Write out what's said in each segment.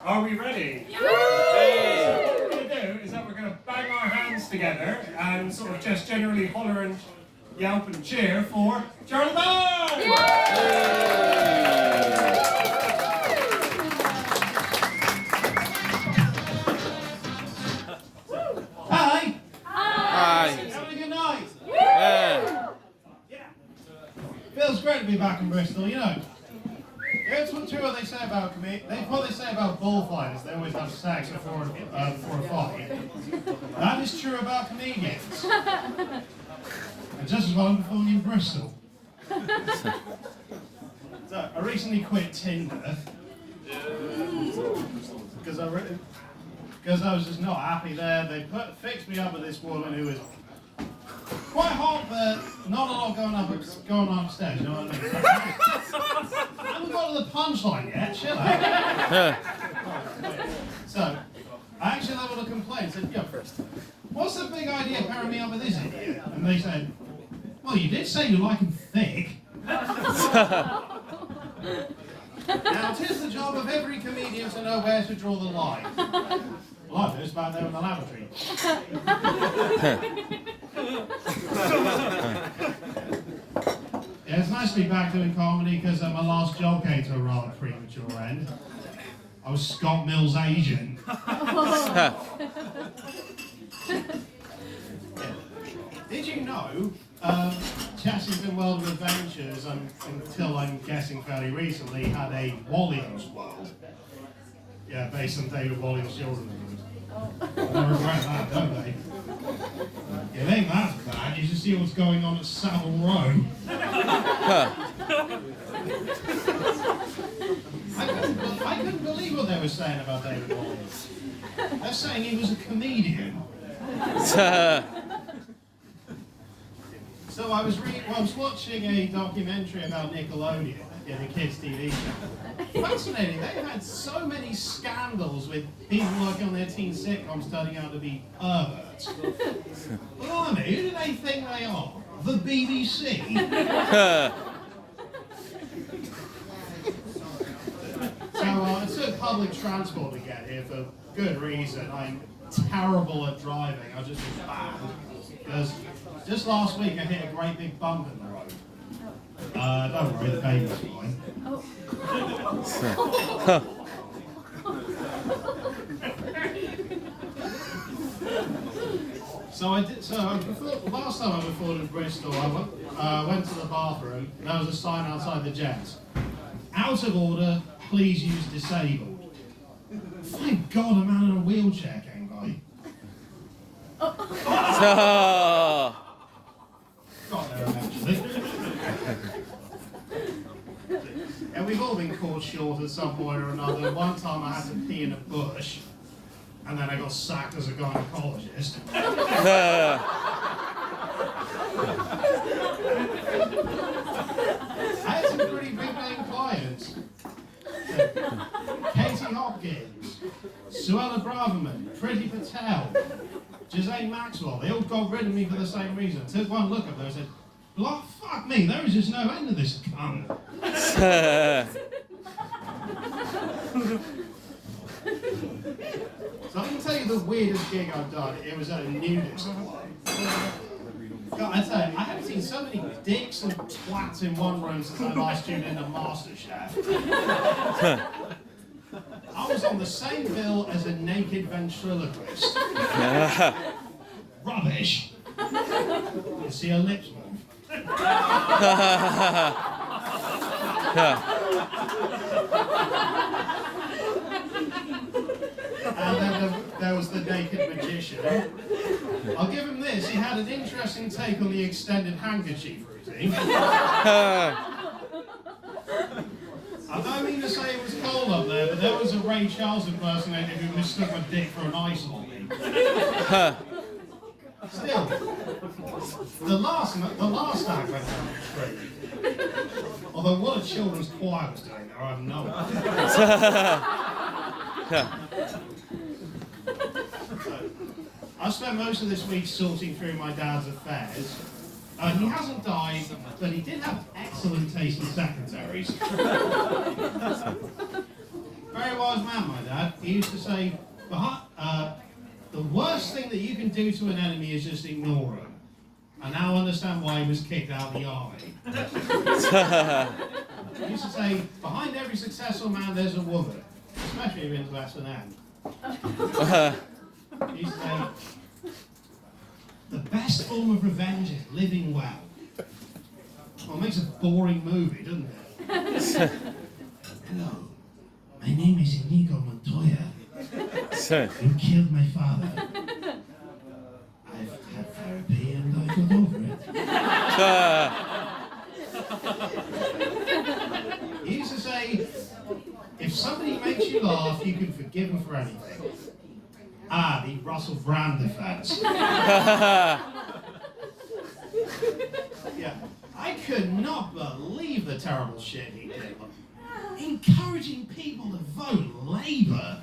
Are we ready? Yeah. So what we're going to do is that we're going to bang our hands together and sort of just generally holler and yelp and cheer for Charlie Band! Hi! Hi. Having a good night? Yeah. Feels great to be back in Bristol, you know. Here's what they say about what they say about bullfighters. They always have sex before a fight. That is true about comedians. And just as well I'm performing in Bristol. So I recently quit Tinder because I was just not happy there. They fixed me up with this woman who was quite hot, but not a lot going on upstairs. You know what I mean? I haven't got to the punchline yet. Chill out. So I actually leveled a complaint. Said, "Yo, what's the big idea pairing me up with this idiot?" And they said, "Well, you did say you like him thick." Now, it is the job of every comedian to know where to draw the line. Well, I do. It's back there in the lavatory. Yeah, it's nice to be back doing comedy because my last job came to a rather premature end. I was Scott Mills' agent. Did you know Chessington World of Adventures, until I'm guessing fairly recently, had a Walliams World? Yeah, based on David Walliams' children's book. They regret that, don't they? You think that's bad? You should see what's going on at Savile Row. I couldn't believe what they were saying about David Walliams. They're saying he was a comedian. So I was watching a documentary about Nickelodeon, the kids' TV show. Fascinating. They've had so many scandals with people working on their teen sitcoms turning out to be perverts. Blimey, who do they think they are? The BBC? So I took public transport to get here for good reason. I'm terrible at driving. I just was bad. Because just last week I hit a great big bump in the road. Don't worry, the baby's fine. Last time I performed in Bristol, I went to the bathroom. There was a sign outside the gents. Out of order, please use disabled. Thank God a man in a wheelchair came by. Got there eventually. And we've all been caught short at some point or another. One time I had to pee in a bush, and then I got sacked as a gynecologist. I had some pretty big name clients. Katie Hopkins, Suella Braverman, Priti Patel, Jazane Maxwell. They all got rid of me for the same reason. I took one look up there and said, "Well, fuck me, there is just no end to this cunt." So I can tell you the weirdest gig I've done. It was at a nudist club. God, I tell you, I haven't seen so many dicks and twats in one room since I last tuned into MasterChef. I was on the same bill as a naked ventriloquist. Rubbish. You see her lips move. And then there was the naked magician. I'll give him this, he had an interesting take on the extended handkerchief routine. I don't mean to say it was cold up there, but there was a Ray Charles impersonator who mistook my dick for an ice lolly. Still, the last act went down straight. Although what a children's choir was doing there, I have no idea. I spent most of this week sorting through my dad's affairs. He hasn't died, but he did have excellent taste in secretaries. Very wise man, my dad. He used to say, the worst thing that you can do to an enemy is just ignore him. I now understand why he was kicked out of the army. He used to say, behind every successful man there's a woman, especially if into S&M. He used to say, the best form of revenge is living well. Well, it makes a boring movie, doesn't it? Hello, my name is Inigo Montoya. You killed my father. I've had therapy and I got over it. He used to say, if somebody makes you laugh, you can forgive them for anything. Ah, the Russell Brand defense. Yeah, I could not believe the terrible shit he did. Encouraging people to vote Labour.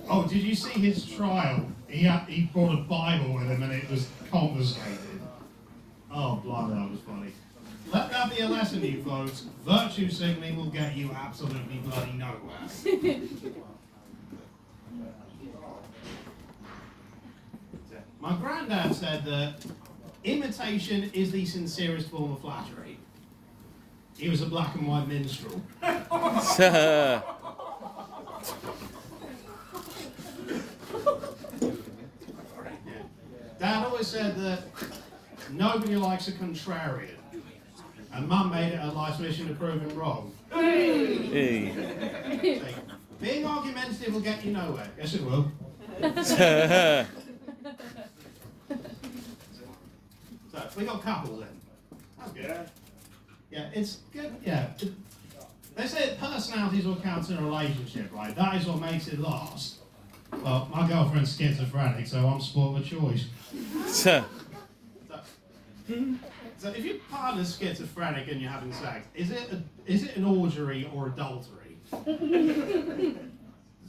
Oh, did you see his trial? He brought a Bible with him and it was confiscated. Oh, blimey, that was funny. Let that be a lesson, you folks. Virtue signaling will get you absolutely bloody nowhere. My granddad said that imitation is the sincerest form of flattery. He was a black and white minstrel. Dad always said that nobody likes a contrarian. And Mum made it her life's mission to prove him wrong. Hey. Being argumentative will get you nowhere. Yes, it will. So, we got couples then. That's good. Yeah, it's good. Yeah. They say that personalities will count in a relationship, right? That is what makes it last. Well, my girlfriend's schizophrenic, so I'm sport of choice. So if your partner's schizophrenic and you're having sex, is it an orgy or adultery?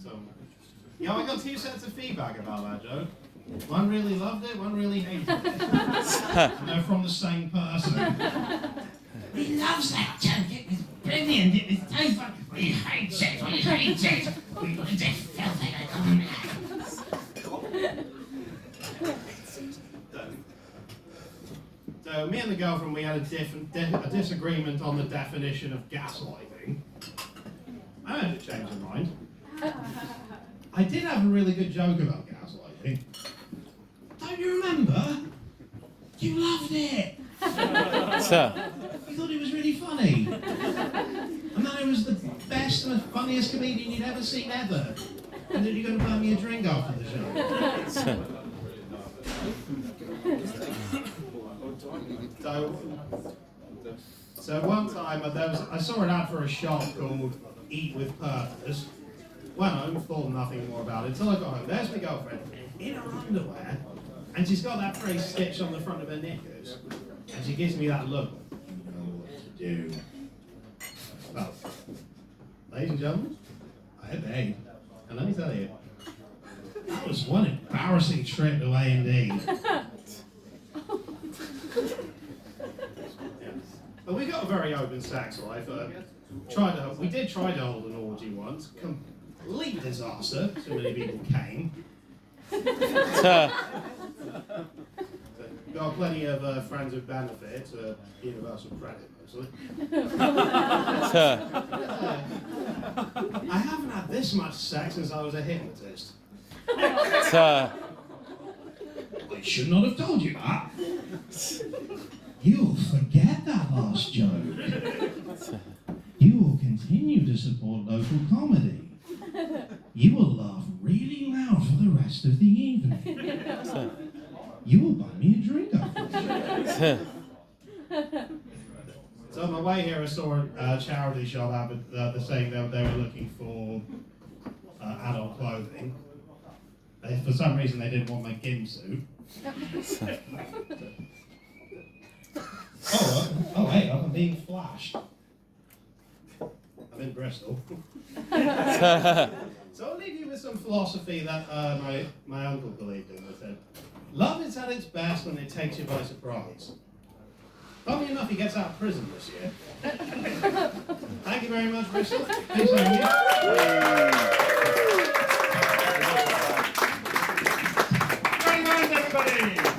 So, yeah, I got two sets of feedback about that joke. One really loved it, one really hated it. And they're from the same person. He loves that joke, it was brilliant, it was so funny. We hate it, we hate it. We just felt like a common man. So me and the girlfriend, we had a disagreement on the definition of gaslighting. I had to change my mind. I did have a really good joke about gaslighting. Don't you remember? You loved it. You thought it was really funny. And that it was the best and funniest comedian you'd ever seen ever. And then you're going to buy me a drink after the show. So one time I saw an ad for a shop called Eat With Purpose. Went home, thought nothing more about it until I got home. There's my girlfriend in her underwear, and she's got that phrase stitched on the front of her knickers, and she gives me that look. You know what to do. Well, ladies and gentlemen, I obeyed, and let me tell you, that was one embarrassing trip away indeed. But we got a very open sex life. We did try to hold an orgy once. Complete disaster. Too many people came. Got plenty of friends with benefits, universal credit mostly. I haven't had this much sex since I was a hypnotist. I should not have told you that. You'll forget that last joke. You will continue to support local comedy. You will laugh really loud for the rest of the evening. You will buy me a drink after. So on my way here, I saw a charity shop advert saying that they were looking for adult clothing. For some reason, they didn't want my gym suit. Oh, hey, I'm being flashed. I'm in Bristol. So I'll leave you with some philosophy that my uncle believed in. That said, love is at its best when it takes you by surprise. Funnily enough, he gets out of prison this year. Thank you very much, Bristol. Thanks, thank you. Very nice, everybody.